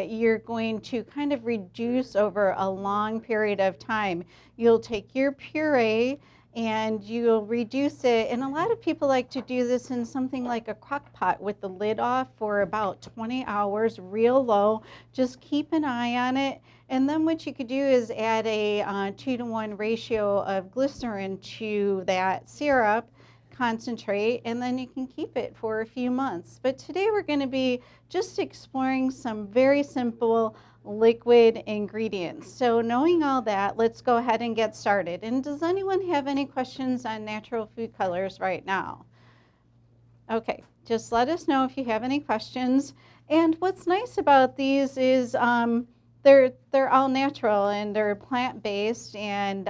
you're going to kind of reduce over a long period of time. You'll take your puree and you'll reduce it, and a lot of people like to do this in something like a crock pot with the lid off for about 20 hours, real low. Just keep an eye on it, and then what you could do is add a 2-to-1 ratio of glycerin to that syrup concentrate, and then you can keep it for a few months. But today we're going to be just exploring some very simple liquid ingredients. So knowing all that, let's go ahead and get started. And does anyone have any questions on natural food colors right now? Okay, just let us know if you have any questions. And what's nice about these is they're all natural and they're plant-based, and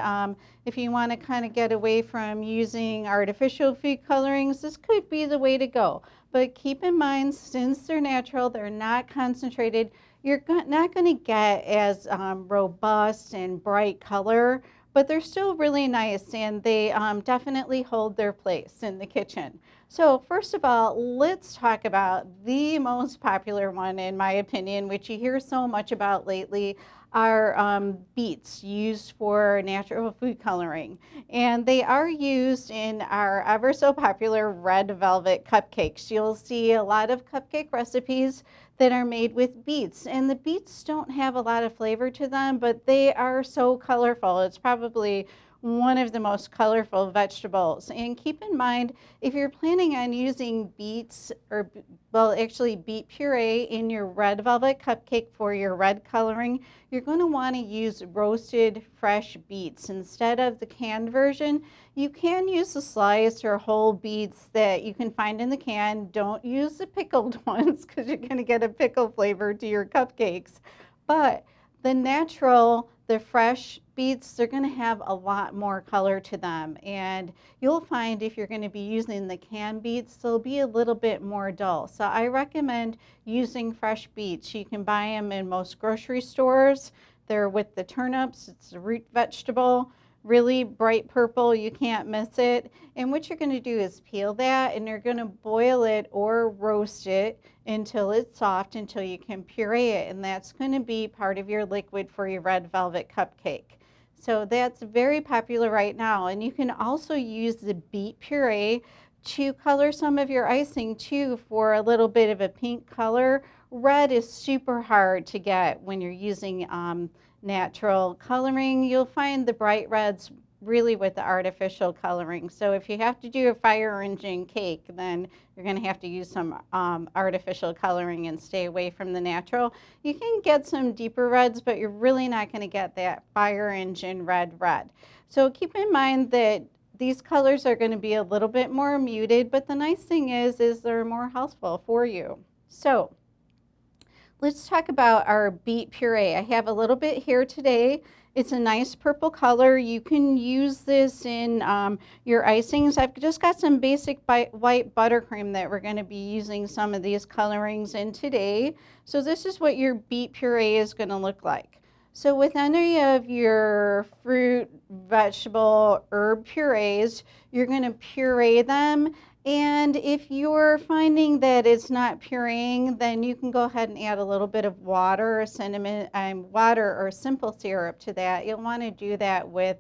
if you want to kind of get away from using artificial food colorings, this could be the way to go. But keep in mind, since they're natural, they're not concentrated, you're not going to get as robust and bright color, but they're still really nice, and they definitely hold their place in the kitchen. So first of all, let's talk about the most popular one, in my opinion, which you hear so much about lately, are beets used for natural food coloring. And they are used in our ever so popular red velvet cupcakes. You'll see a lot of cupcake recipes that are made with beets, and the beets don't have a lot of flavor to them, but they are so colorful. It's probably one of the most colorful vegetables. And keep in mind, if you're planning on using beets, or well, actually beet puree in your red velvet cupcake for your red coloring, you're going to want to use roasted fresh beets instead of the canned version. You can use the sliced or whole beets that you can find in the can. Don't use the pickled ones because you're going to get a pickle flavor to your cupcakes. But the natural, the fresh beets, they're going to have a lot more color to them, and you'll find if you're going to be using the canned beets, they'll be a little bit more dull. So I recommend using fresh beets. You can buy them in most grocery stores. They're with the turnips. It's a root vegetable, really bright purple, you can't miss it. And what you're going to do is peel that, and you're going to boil it or roast it until it's soft, until you can puree it, and that's going to be part of your liquid for your red velvet cupcake. So that's very popular right now, and you can also use the beet puree to color some of your icing too for a little bit of a pink color. Red is super hard to get when you're using natural coloring. You'll find the bright reds really with the artificial coloring. So if you have to do a fire engine cake, then you're going to have to use some artificial coloring and stay away from the natural. You can get some deeper reds, but you're really not going to get that fire engine red. So keep in mind that these colors are going to be a little bit more muted, but the nice thing is they're more healthful for you. So let's talk about our beet puree. I have a little bit here today. It's a nice purple color. You can use this in your icings. I've just got some basic white buttercream that we're going to be using some of these colorings in today. So this is what your beet puree is going to look like. So with any of your fruit, vegetable, herb purees, you're going to puree them. And if you're finding that it's not pureeing, then you can go ahead and add a little bit of water or water or simple syrup to that. You'll want to do that with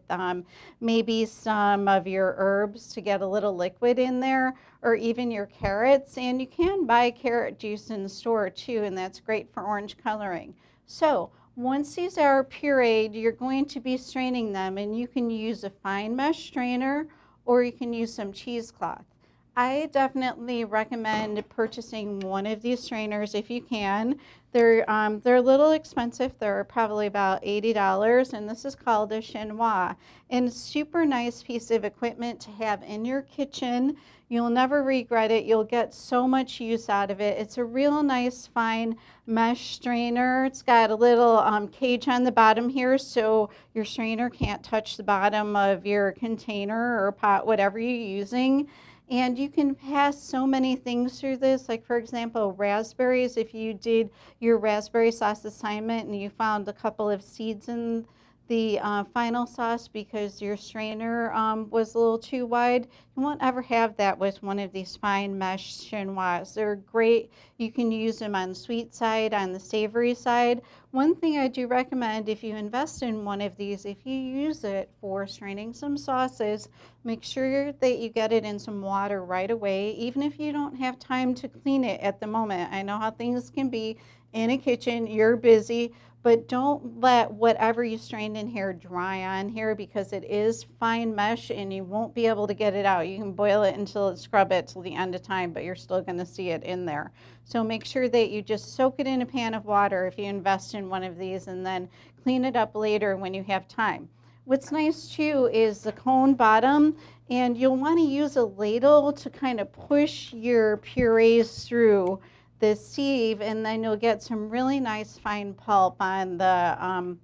maybe some of your herbs to get a little liquid in there, or even your carrots. And you can buy carrot juice in the store too, and that's great for orange coloring. So once these are pureed, you're going to be straining them, and you can use a fine mesh strainer or you can use some cheesecloth. I definitely recommend purchasing one of these strainers if you can. They're a little expensive. They're probably about $80, and this is called a chinois. And super nice piece of equipment to have in your kitchen. You'll never regret it. You'll get so much use out of it. It's a real nice fine mesh strainer. It's got a little cage on the bottom here, so your strainer can't touch the bottom of your container or pot, whatever you're using. And you can pass so many things through this, like for example, raspberries. If you did your raspberry sauce assignment and you found a couple of seeds in the final sauce because your strainer was a little too wide. You won't ever have that with one of these fine mesh chinois. They're great. You can use them on the sweet side, on the savory side. One thing I do recommend, if you invest in one of these, if you use it for straining some sauces, make sure that you get it in some water right away, even if you don't have time to clean it at the moment. I know how things can be in a kitchen, you're busy, but don't let whatever you strained in here dry on here because it is fine mesh and you won't be able to get it out. You can boil it until it scrub it till the end of time, but you're still going to see it in there. So make sure that you just soak it in a pan of water if you invest in one of these and then clean it up later when you have time. What's nice too is the cone bottom, and you'll want to use a ladle to kind of push your purees through the sieve, and then you'll get some really nice fine pulp on the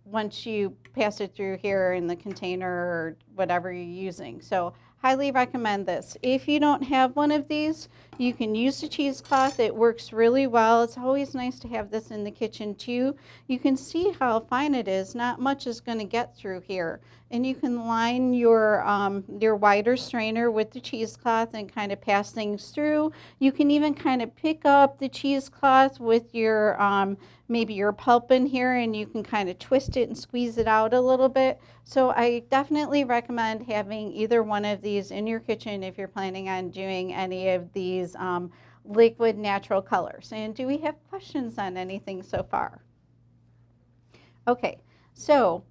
once you pass it through here in the container or whatever you're using. So highly recommend this. If you don't have one of these, you can use the cheesecloth. It works really well. It's always nice to have this in the kitchen too. You can see how fine it is. Not much is going to get through here. And you can line your wider strainer with the cheesecloth and kind of pass things through. You can even kind of pick up the cheesecloth with your maybe your pulp in here, and you can kind of twist it and squeeze it out a little bit. So I definitely recommend having either one of these in your kitchen if you're planning on doing any of these liquid natural colors. And do we have questions on anything so far? Okay, so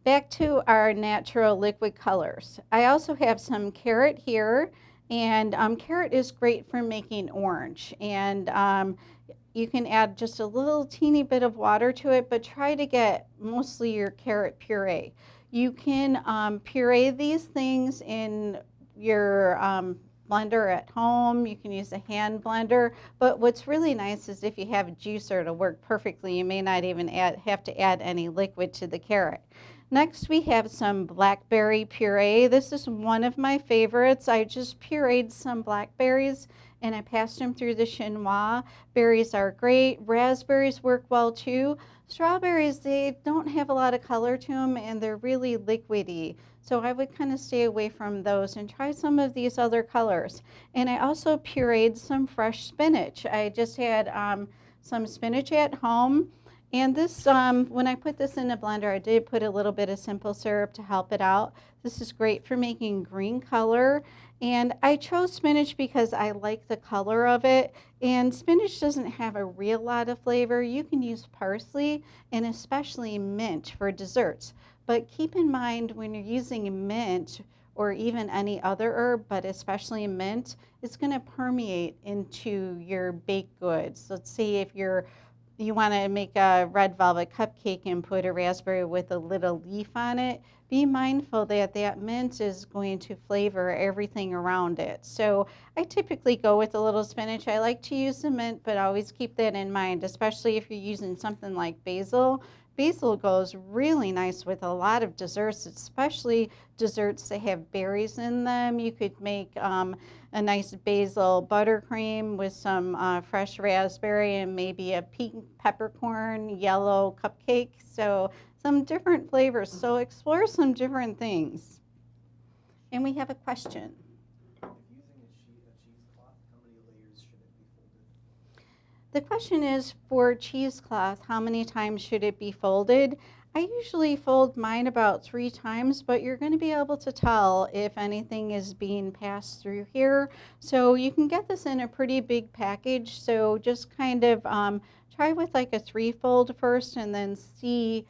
back to our natural liquid colors. I also have some carrot here, and carrot is great for making orange. And you can add just a little teeny bit of water to it, but try to get mostly your carrot puree. You can puree these things in your blender at home. You can use a hand blender, but what's really nice is if you have a juicer, it'll work perfectly. You may not even have to add any liquid to the carrot. Next, we have some blackberry puree. This is one of my favorites. I just pureed some blackberries and I passed them through the chinois. Berries are great. Raspberries work well too. Strawberries, they don't have a lot of color to them and they're really liquidy. So I would kind of stay away from those and try some of these other colors. And I also pureed some fresh spinach. I just had some spinach at home. And this, when I put this in a blender, I did put a little bit of simple syrup to help it out. This is great for making green color. And I chose spinach because I like the color of it. And spinach doesn't have a real lot of flavor. You can use parsley and especially mint for desserts. But keep in mind when you're using mint or even any other herb, but especially mint, it's going to permeate into your baked goods. Let's say if you want to make a red velvet cupcake and put a raspberry with a little leaf on it, be mindful that that mint is going to flavor everything around it. So I typically go with a little spinach. I like to use the mint, but always keep that in mind, especially if you're using something like basil. Basil goes really nice with a lot of desserts, especially desserts that have berries in them. You could make a nice basil buttercream with some fresh raspberry and maybe a pink peppercorn yellow cupcake. So some different flavors. So explore some different things. And we have a question. If using a cheesecloth, how many layers should it be folded? The question is for cheesecloth, how many times should it be folded? I usually fold mine about 3 times, but you're going to be able to tell if anything is being passed through here. So you can get this in a pretty big package. So just kind of try with like a 3-fold first and then see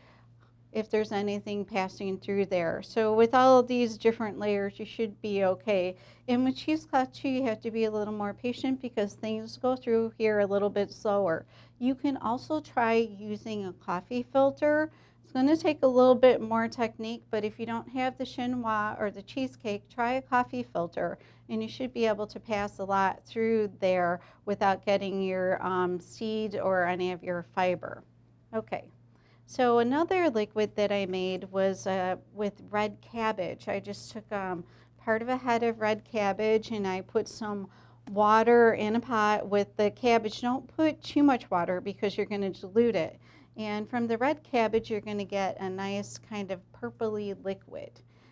if there's anything passing through there. So with all of these different layers, you should be okay. And with cheesecloth too, you have to be a little more patient because things go through here a little bit slower. You can also try using a coffee filter. It's going to take a little bit more technique, but if you don't have the chinois or the cheesecake, try a coffee filter and you should be able to pass a lot through there without getting your seed or any of your fiber. Okay. So another liquid that I made was with red cabbage. I just took part of a head of red cabbage and I put some water in a pot with the cabbage. Don't put too much water because you're going to dilute it. And from the red cabbage, you're going to get a nice kind of purpley liquid.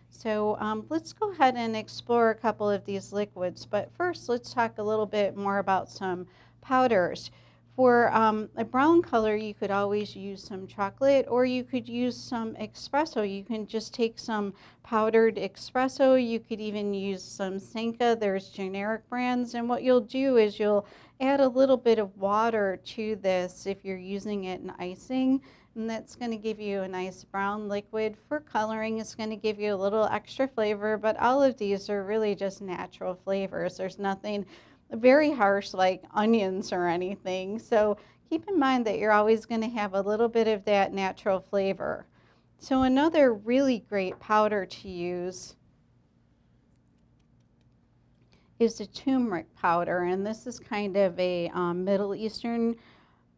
So let's go ahead and explore a couple of these liquids. But first, let's talk a little bit more about some powders. For a brown color, you could always use some chocolate, or you could use some espresso. You can just take some powdered espresso. You could even use some Senka. There's generic brands. And what you'll do is you'll add a little bit of water to this if you're using it in icing, and that's going to give you a nice brown liquid. For coloring, it's going to give you a little extra flavor, but all of these are really just natural flavors. There's nothing very harsh like onions or anything. So keep in mind that you're always going to have a little bit of that natural flavor. So another really great powder to use is the turmeric powder, and this is kind of a Middle Eastern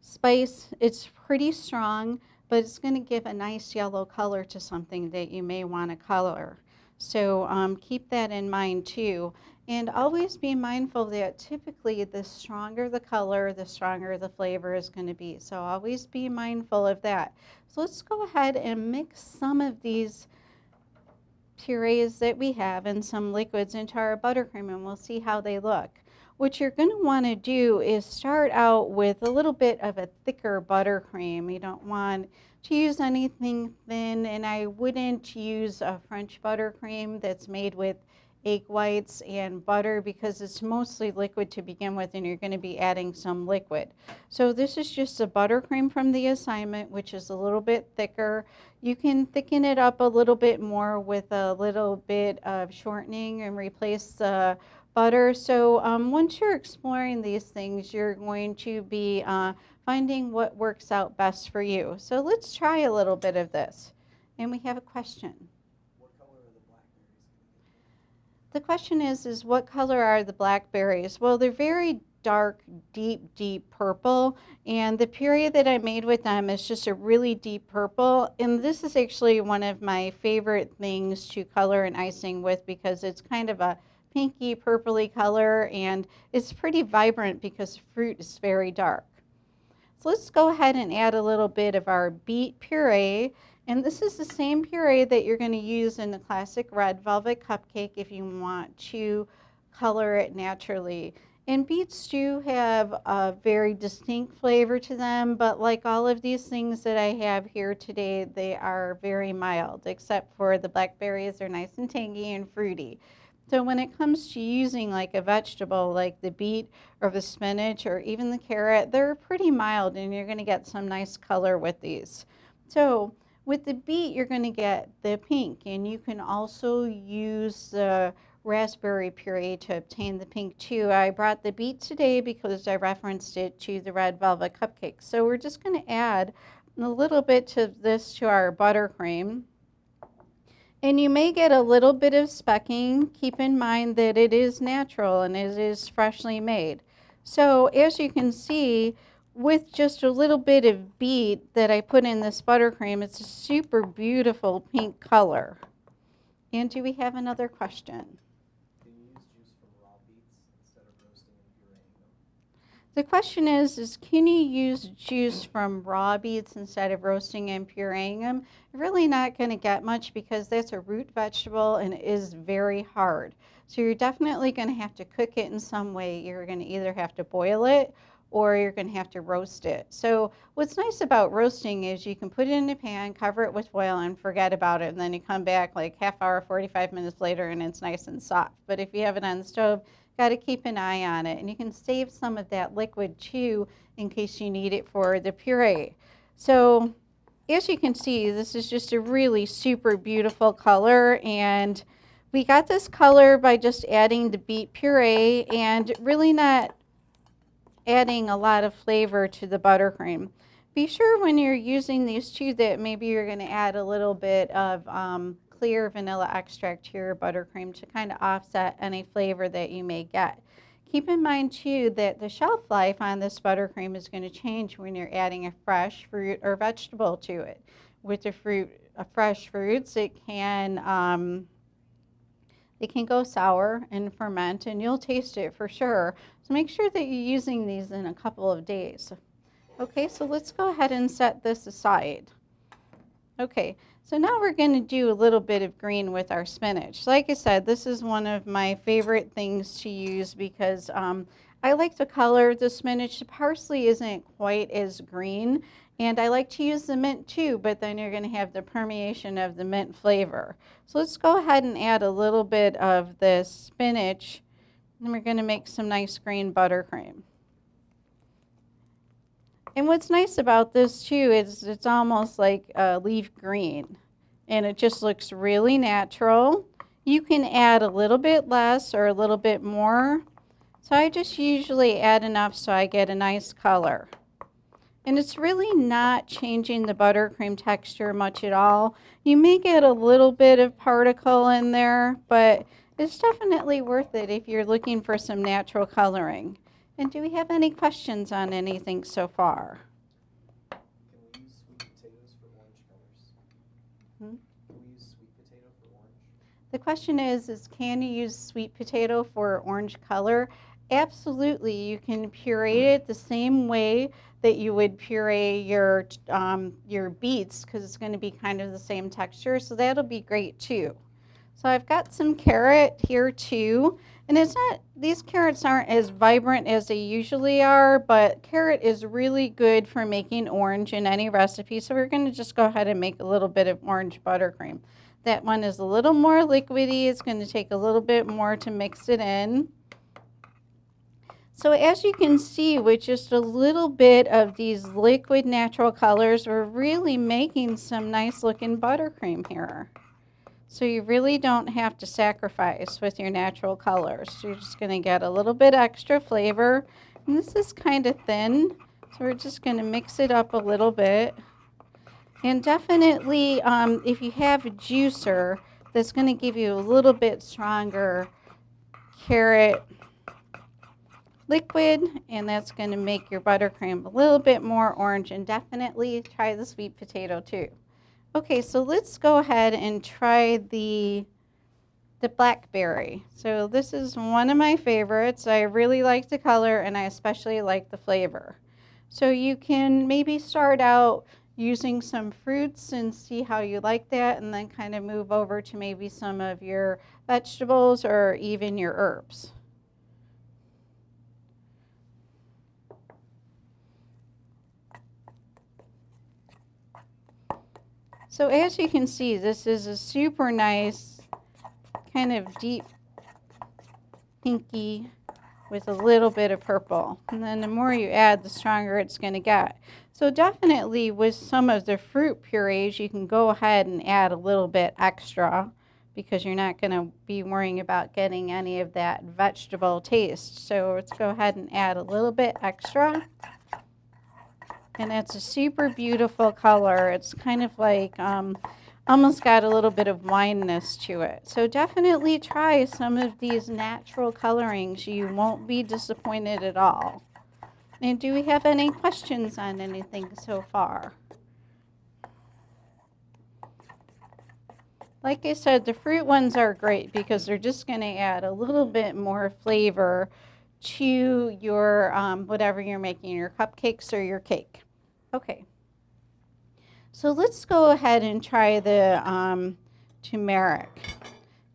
spice. It's pretty strong, but it's going to give a nice yellow color to something that you may want to color. So keep that in mind too. And always be mindful that typically the stronger the color, the stronger the flavor is going to be. So always be mindful of that. So let's go ahead and mix some of these purees that we have and some liquids into our buttercream, and we'll see how they look. What you're going to want to do is start out with a little bit of a thicker buttercream. You don't want to use anything thin, and I wouldn't use a French buttercream that's made with egg whites and butter because it's mostly liquid to begin with, and you're going to be adding some liquid. So this is just a buttercream from the assignment, which is a little bit thicker. You can thicken it up a little bit more with a little bit of shortening and replace the butter. So once you're exploring these things, you're going to be finding what works out best for you. So let's try a little bit of this. And we have a question. What color are the blackberries? The question is what color are the blackberries? Well, they're very dark, deep purple, and the puree that I made with them is just a really deep purple, and this is actually one of my favorite things to color an icing with because it's kind of a pinky purpley color, and it's pretty vibrant because fruit is very dark. So let's go ahead and add a little bit of our beet puree. And this is the same puree that you're going to use in the classic red velvet cupcake if you want to color it naturally. And beets do have a very distinct flavor to them, but like all of these things that I have here today, they are very mild, except for the blackberries are nice and tangy and fruity. So when it comes to using like a vegetable like the beet or the spinach or even the carrot, they're pretty mild and you're going to get some nice color with these. So with the beet, you're going to get the pink, and you can also use the raspberry puree to obtain the pink too. I brought the beet today because I referenced it to the red velvet cupcake. So we're just going to add a little bit of this to our buttercream. And you may get a little bit of specking. Keep in mind that it is natural and it is freshly made. So as you can see, with just a little bit of beet that I put in this buttercream, it's a super beautiful pink color. And do we have another question? Can you use juice from raw beets instead of roasting and pureeing them? The question is can you use juice from raw beets instead of roasting and pureeing them? You're really not going to get much because that's a root vegetable and it is very hard. So you're definitely going to have to cook it in some way. You're going to either have to boil it or you're going to have to roast it. So what's nice about roasting is you can put it in a pan, cover it with oil, and forget about it. And then you come back like half hour, 45 minutes later, and it's nice and soft. But if you have it on the stove, got to keep an eye on it. And you can save some of that liquid too in case you need it for the puree. So as you can see, this is just a really super beautiful color. And we got this color by just adding the beet puree and really not adding a lot of flavor to the buttercream. Be sure when you're using these too that maybe you're going to add a little bit of clear vanilla extract to your buttercream to kind of offset any flavor that you may get. Keep in mind too that the shelf life on this buttercream is going to change when you're adding a fresh fruit or vegetable to it. With the fresh fruits, it can go sour and ferment, and you'll taste it for sure. So make sure that you're using these in a couple of days. Okay, so let's go ahead and set this aside. Okay, so now we're going to do a little bit of green with our spinach. Like I said, this is one of my favorite things to use because I like to color the spinach. The parsley isn't quite as green, and I like to use the mint too, but then you're going to have the permeation of the mint flavor. So let's go ahead and add a little bit of this spinach, and we're going to make some nice green buttercream. And what's nice about this too is it's almost like leaf green, and it just looks really natural. You can add a little bit less or a little bit more. So I just usually add enough so I get a nice color. And it's really not changing the buttercream texture much at all. You may get a little bit of particle in there, but it's definitely worth it if you're looking for some natural coloring. And do we have any questions on anything so far? Can we use sweet potatoes for orange colors? Hmm? Can we use sweet potato for orange? The question is can you use sweet potato for orange color? Absolutely. You can puree it the same way that you would puree your beets because it's going to be kind of the same texture. So that'll be great too. So I've got some carrot here too. And it's not, these carrots aren't as vibrant as they usually are, but carrot is really good for making orange in any recipe. So we're going to just go ahead and make a little bit of orange buttercream. That one is a little more liquidy. It's going to take a little bit more to mix it in. So as you can see, with just a little bit of these liquid natural colors, we're really making some nice looking buttercream here. So you really don't have to sacrifice with your natural colors. You're just going to get a little bit extra flavor. And this is kind of thin, so we're just going to mix it up a little bit. And definitely, if you have a juicer, that's going to give you a little bit stronger carrot liquid, and that's going to make your buttercream a little bit more orange. And definitely try the sweet potato too. Okay, so let's go ahead and try the blackberry. So this is one of my favorites. I really like the color and I especially like the flavor. So you can maybe start out using some fruits and see how you like that, and then kind of move over to maybe some of your vegetables or even your herbs. So as you can see, this is a super nice kind of deep pinky with a little bit of purple. And then the more you add, the stronger it's going to get. So definitely with some of the fruit purees, you can go ahead and add a little bit extra because you're not going to be worrying about getting any of that vegetable taste. So let's go ahead and add a little bit extra. And it's a super beautiful color. It's kind of like almost got a little bit of wineness to it. So definitely try some of these natural colorings. You won't be disappointed at all. And do we have any questions on anything so far? Like I said, the fruit ones are great because they're just going to add a little bit more flavor to your whatever you're making, your cupcakes or your cake. Okay, so let's go ahead and try the turmeric.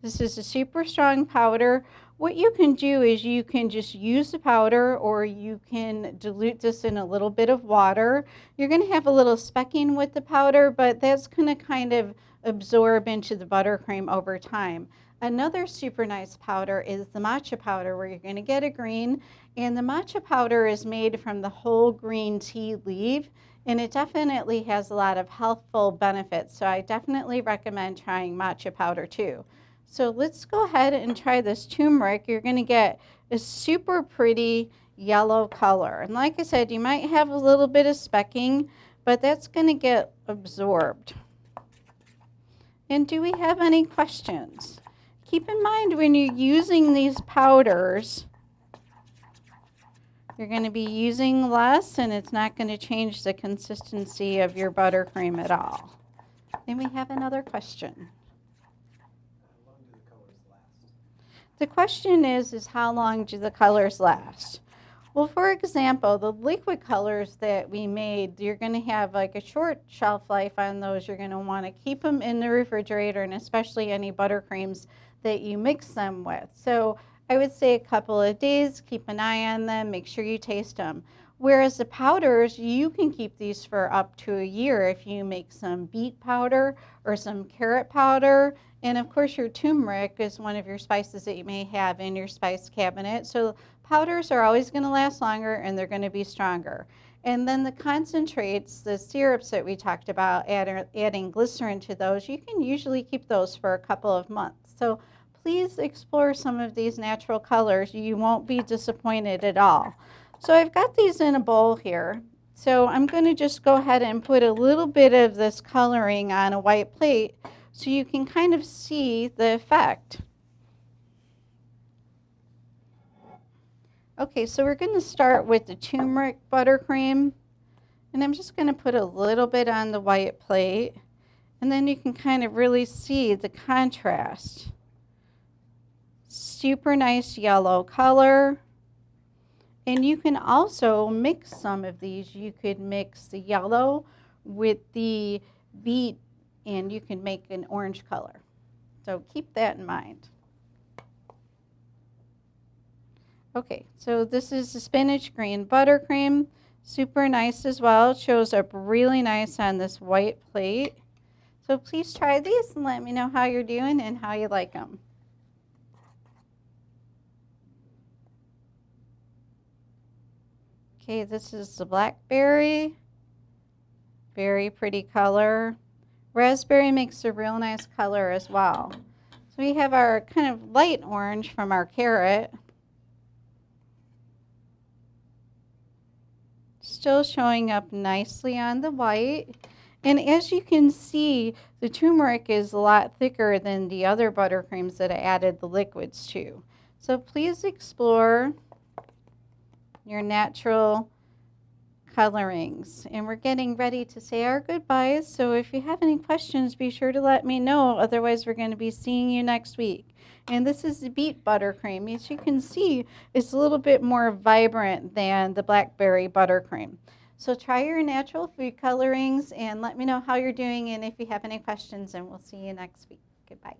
This is a super strong powder. What you can do is you can just use the powder, or you can dilute this in a little bit of water. You're going to have a little specking with the powder, but that's going to kind of absorb into the buttercream over time. Another super nice powder is the matcha powder, where you're going to get a green, and the matcha powder is made from the whole green tea leaf, and it definitely has a lot of healthful benefits. So I definitely recommend trying matcha powder too. So let's go ahead and try this turmeric. You're going to get a super pretty yellow color. And like I said, you might have a little bit of specking, but that's going to get absorbed. And do we have any questions? Keep in mind when you're using these powders, you're going to be using less, and it's not going to change the consistency of your buttercream at all. And we have another question. How long do the colors last? The question is how long do the colors last? Well, for example, the liquid colors that we made, you're going to have like a short shelf life on those. You're going to want to keep them in the refrigerator, and especially any buttercreams that you mix them with. So I would say a couple of days, keep an eye on them, make sure you taste them. Whereas the powders, you can keep these for up to a year if you make some beet powder or some carrot powder. And of course, your turmeric is one of your spices that you may have in your spice cabinet. So powders are always going to last longer and they're going to be stronger. And then the concentrates, the syrups that we talked about, adding glycerin to those, you can usually keep those for a couple of months. So please explore some of these natural colors. You won't be disappointed at all. So I've got these in a bowl here. So I'm going to just go ahead and put a little bit of this coloring on a white plate so you can kind of see the effect. Okay, so we're going to start with the turmeric buttercream. And I'm just going to put a little bit on the white plate. And then you can kind of really see the contrast. Super nice yellow color. And you can also mix some of these. You could mix the yellow with the beet, and you can make an orange color. So keep that in mind. Okay, so this is the spinach-green buttercream. Super nice as well. It shows up really nice on this white plate. So please try these and let me know how you're doing and how you like them. Okay, this is the blackberry. Very pretty color. Raspberry makes a real nice color as well. So we have our kind of light orange from our carrot. Still showing up nicely on the white. And as you can see, the turmeric is a lot thicker than the other buttercreams that I added the liquids to. So please explore your natural colorings. And we're getting ready to say our goodbyes. So if you have any questions, be sure to let me know. Otherwise, we're going to be seeing you next week. And this is the beet buttercream. As you can see, it's a little bit more vibrant than the blackberry buttercream. So try your natural food colorings and let me know how you're doing and if you have any questions, and we'll see you next week. Goodbye.